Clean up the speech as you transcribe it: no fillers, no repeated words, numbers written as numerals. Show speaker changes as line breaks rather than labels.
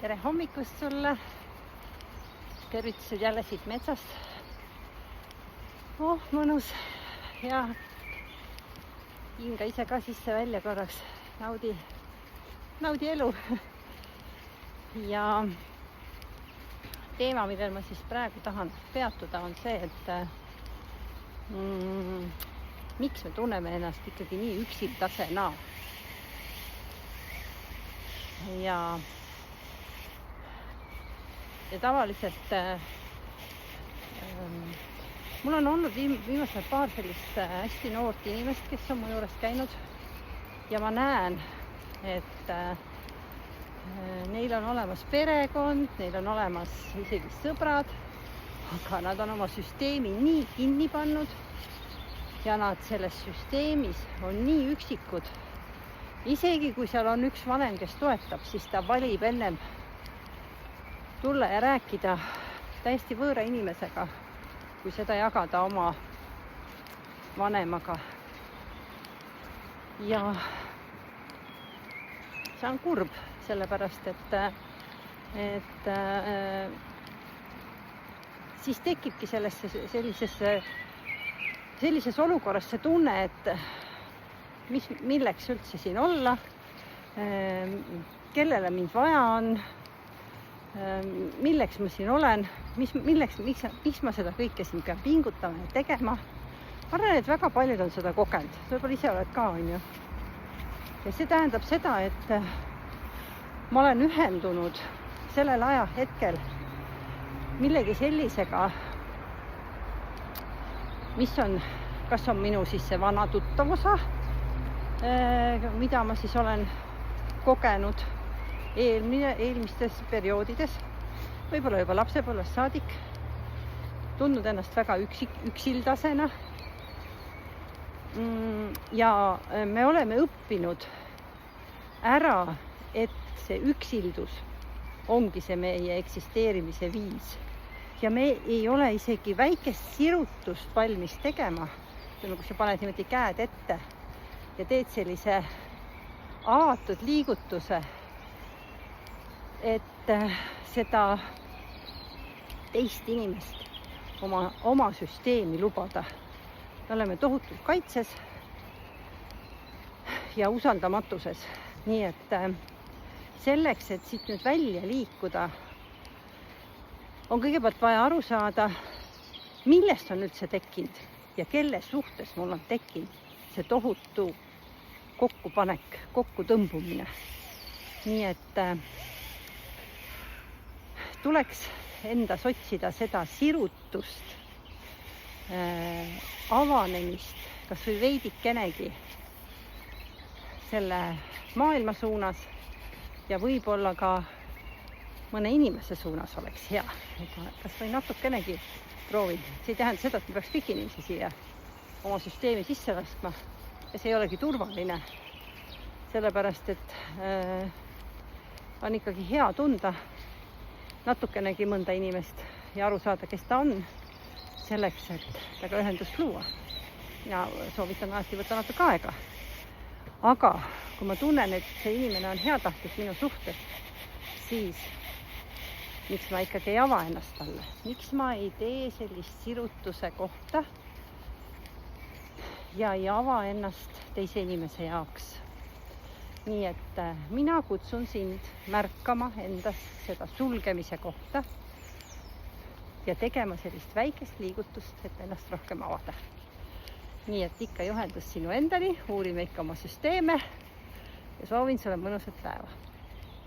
tere hommikust sulle. Tervitused jälle siit metsast. Oh, mõnus ja hinga ise ka sisse-välja korraks. Naudi elu. Ja teema, millel ma siis praegu tahan peatuda, on see, et miks me tunneme ennast ikkagi nii üksildasenaa. Ja tavaliselt mul on olnud viimasel paar sellist hästi noort inimest, kes on mu juures käinud ja ma näen, et neil on olemas perekond, neil on olemas isegi sõbrad, aga nad on oma süsteemi nii kinni pannud ja nad selles süsteemis on nii üksikud. Isegi kui seal on üks vanem, kes toetab, siis ta valib ennem tulla ja rääkida täiesti võõra inimesega, kui seda jagada oma vanemaga. Ja see on kurb, sellepärast, et siis tekibki sellises olukorras see tunne, et milleks üldse siin olla, kellele mind vaja on, milleks ma siin olen, miks ma seda kõike siin pean pingutama ja tegema. Ma arvan, et väga paljud on seda kogenud, võib-olla ise oled ka, on ju. Ja see tähendab seda, et ma olen ühendunud sellel ajahetkel millegi sellisega, mis on, kas on minu siis see vana tuttavusa, mida ma siis olen kogenud eelmistes perioodides, võib-olla juba lapsepõlvest saadik, tundnud ennast väga üksildasena. Ja me oleme õppinud ära, et see üksildus ongi see meie eksisteerimise viis. Ja me ei ole isegi väikest sirutust valmis tegema, kui sa paned niimoodi käed ette ja teed sellise avatud liigutuse, et seda teist inimest oma süsteemi lubada. Me oleme tohutult kaitses ja usaldamatuses. Nii et selleks, et siit nüüd välja liikuda, on kõigepealt vaja aru saada, millest on üldse tekkinud ja kelle suhtes mul on tekkinud see tohutu kokkupanek, kokkutõmbumine. Nii et tuleks endas otsida seda sirutust, avanemist, kas või veidikenegi selle maailma suunas ja võib-olla ka mõne inimese suunas oleks hea. Kas või natukenegi proovin. See ei tähenda seda, et me peaks kõik inimesi siia oma süsteemi sisse laskma. Ja see ei olegi turvaline, sellepärast, et on ikkagi hea tunda natukenegi mõnda inimest ja aru saada, kes ta on, selleks, et temaga ühendust luua. Ja soovitan alati võtta natuke aega. Aga kui ma tunnen, et see inimene on heatahtlik minu suhtes, siis miks ma ikkagi ei ava ennast talle? Miks ma ei tee sellist sirutuse kohta ja ei ava ennast teise inimese jaoks? Nii et mina kutsun sind märkama endas seda sulgemise kohta ja tegema sellist väikest liigutust, et ennast rohkem avada. Nii et ikka juhendus sinu endani, uurime ikka oma süsteeme ja soovin sulle mõnusat päeva.